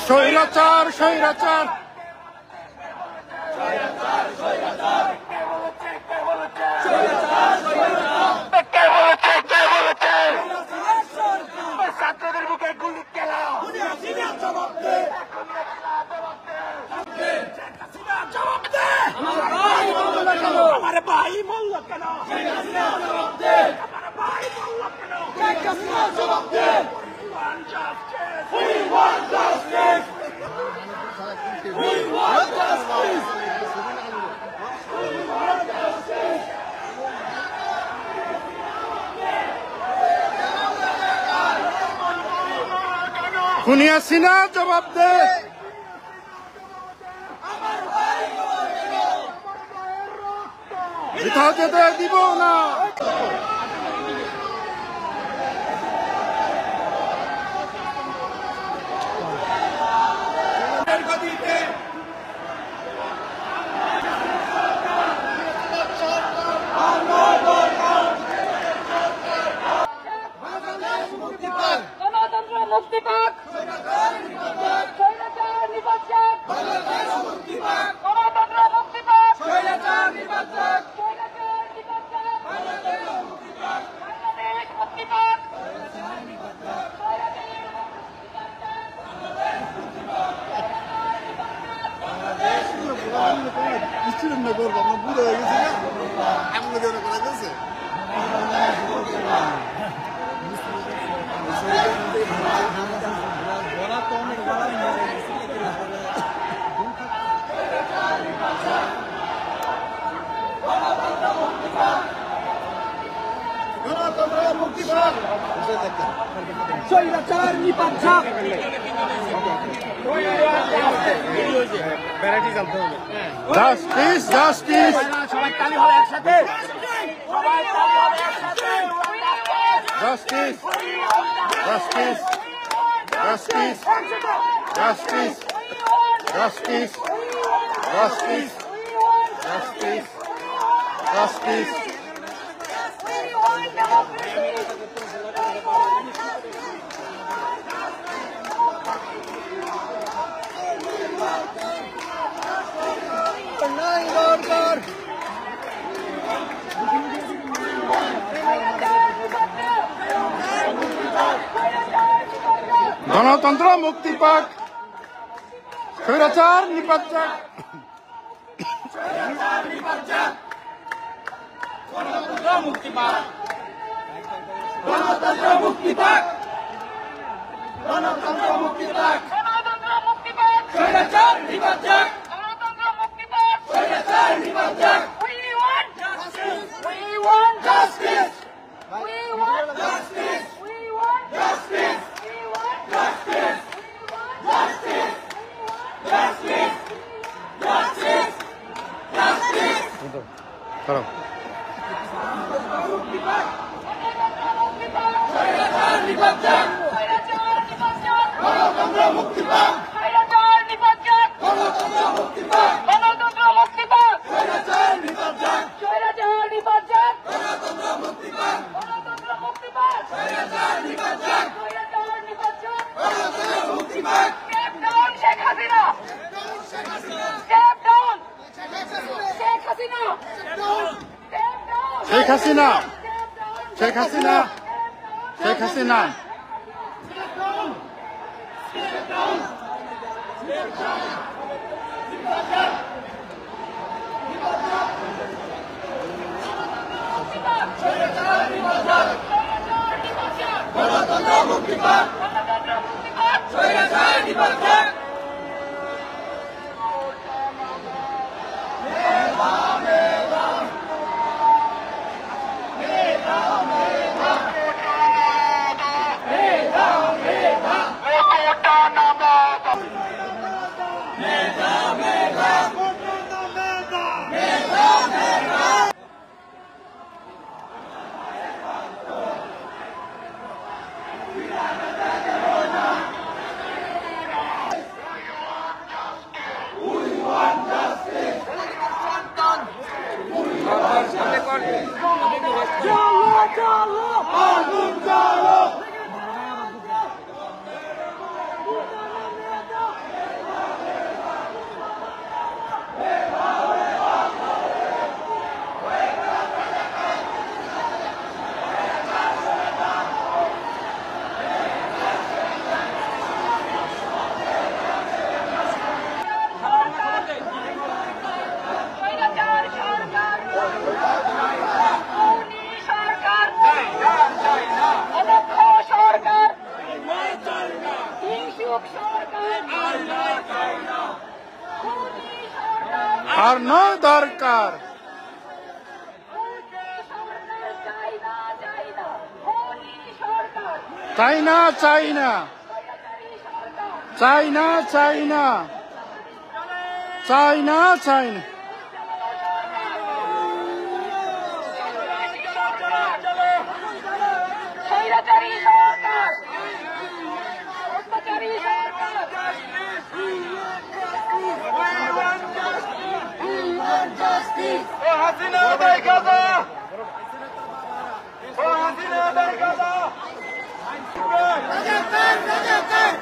স্বৈরাচার স্বৈরাচার ছাত্রদের বুকে গুলি খেলা আমার ভাই মূল্য কেন আমার ভাই মূল্য কেন We want justice! We want justice! খুনি হাসিনা জবাব দে। বৃথা যেতে দিব না। গণতন্ত্র মুক্তি পাক, স্বৈরাচার নিপাত যাক, গণতন্ত্র মুক্তি পাক, স্বৈরাচার নিপাত যাক, স্বৈরাচার নিপাত যাক, বাংলাদেশ মুক্তি পাক, স্বৈরাচার নিপাত যাক জাস্টিস জাস্টিস সবাই তালি হবে একসাথে সবাই তালি হবে একসাথে justice justice justice justice justice justice justice justice গণতন্ত্র মুক্তি পাক, স্বৈরাচার নিপাত যাক। গণতন্ত্র মুক্তি পাক, গণতন্ত্র মুক্তি পাক, গণতন্ত্র মুক্তি পাক, গণতন্ত্র মুক্তি পাক, স্বৈরাচার নিপাত যাক, গণতন্ত্র মুক্তি পাক, স্বৈরাচার নিপাত যাক। We want justice! We want justice! We want justice! We want justice! We want justice! Justice! Justice! Justice! Justice! করো। স্বৈরাচার নিপাত যাক, স্বৈরাচার নিপাত যাক, গণতন্ত্র মুক্তি পাক, স্বৈরাচার নিপাত যাক, গণতন্ত্র মুক্তি পাক, গণতন্ত্র মুক্তি পাক, স্বৈরাচার নিপাত যাক, স্বৈরাচার নিপাত যাক, গণতন্ত্র মুক্তি পাক, গণতন্ত্র মুক্তি পাক, স্বৈরাচার নিপাত যাক, স্বৈরাচার নিপাত যাক, গণতন্ত্র মুক্তি পাক। Step down, Sheikh Hasina! Step down! Sheikh Hasina! Step down! Sheikh Hasina Step down! Sheikh Hasina Sheikh Hasina গণতন্ত্র মুক্তি পাক, স্বৈরাচার নিপাত যাক। চাই না চাই না চাই না চাই না চাই না চাই না স্বৈরাচারী সরকার, অত্যাচারী সরকার। হাসিনা দেখা দা, হাসিনা দেখা দা।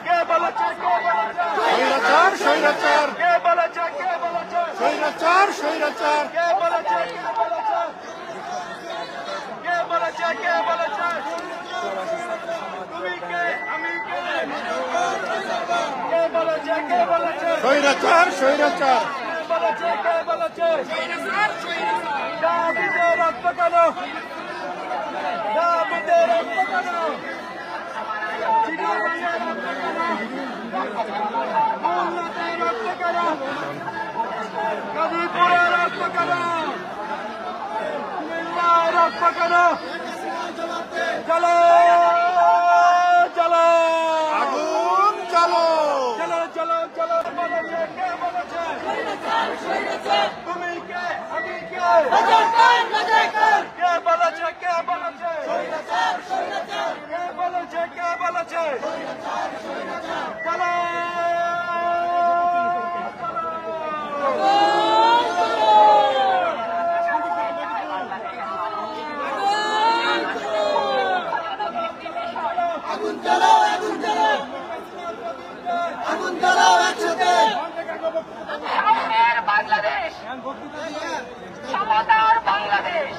কে বলেছে, কে বলেছে, স্বৈরাচার স্বৈরাচার কে বলেছে, কে বলেছে, স্বৈরাচার স্বৈরাচার কে বলেছে, কে বলেছে, কে বলেছে, কে বলেছে, তুমি কে, আমি কে, কে বলেছে, কে বলেছে, স্বৈরাচার স্বৈরাচার কে বলেছে, কে বলেছে, দাবিতে রক্ত কেন, দাবিতে রক্ত কেন, চিটাগাঙে রক্ত কেন, খুলনাতে রক্ত কেন, গাজীপুরে রক্ত কেন, কুমিল্লায় রক্ত কেন, চলো চলো আগুন জ্বালো চলো চলো চলো, বলেছে, কে বলেছে, তুমি কে, আমি কে, কে বলেছে, কে বলেছে, কে বলেছে, কে বলেছে, চলো সামনের বাংলাদেশ, সমতার বাংলাদেশ।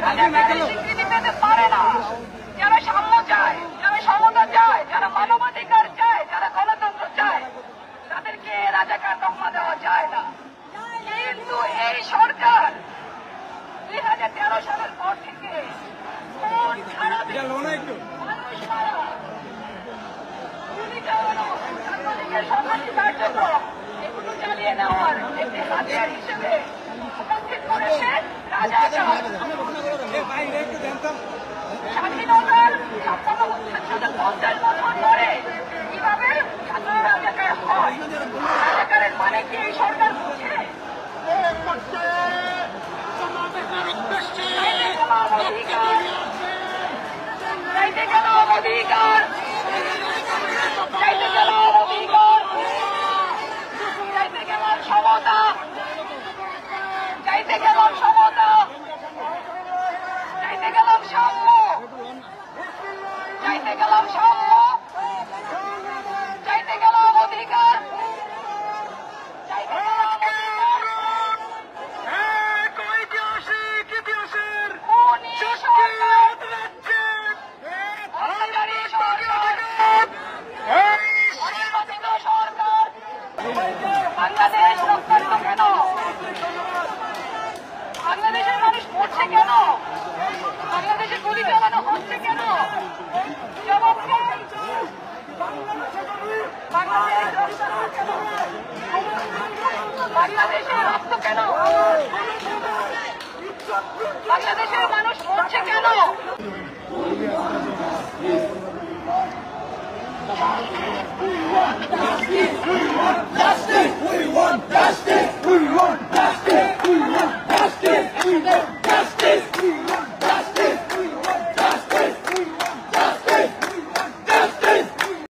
রাজাকারের স্বীকৃতি পেতে পারে না। যারা সাম্য চায়, যারা সমতা চায়, যারা মানবাধিকার চায়, যারা গণতন্ত্র চায়, তাদেরকে রাজাকার তকমা দেওয়া যায় না। কিন্তু এই সরকার 2013 সালের পর থেকে খুন, খারাপি, মানুষ মারা, গুলি চালানো, সাংবাদিকের সাংবাদিক কার্যক্রম এগুলো চালিয়ে নেওয়ার একটি হাতিয়ার হিসেবে উপস্থিত করেছে রাজাকার। স্বাধীনতার 50 বছর ধরে কিভাবে ছাত্র রাজাকার হয়? রাজাকারের মানে কি এই সরকার বুঝে? চাইতে গেলাম অধিকার, চাইতে গেলাম অধিকার, চাইতে গেলাম সমতা, চাইতে গেলাম সমতা, চাইতে গেলাম সাম্য, চাইতে গেলাম সাম্য, চাইতে গেলাম অধিকার, চাইতে গেলাম অধিকার। খুনি সরকার, অত্যাচারী সরকার, অনির্বাচিত সরকার। বাংলাদেশ রক্তাক্ত কেন? বাংলাদেশের মানুষ মরছে কেন? বাংলাদেশে গুলি চালানো হচ্ছে কেন? জবাব চাই। বাংলাদেশের রক্ত কেন? বাংলাদেশের মানুষ মরছে কেন? justice, we want justice, we want justice, we want justice, we want justice.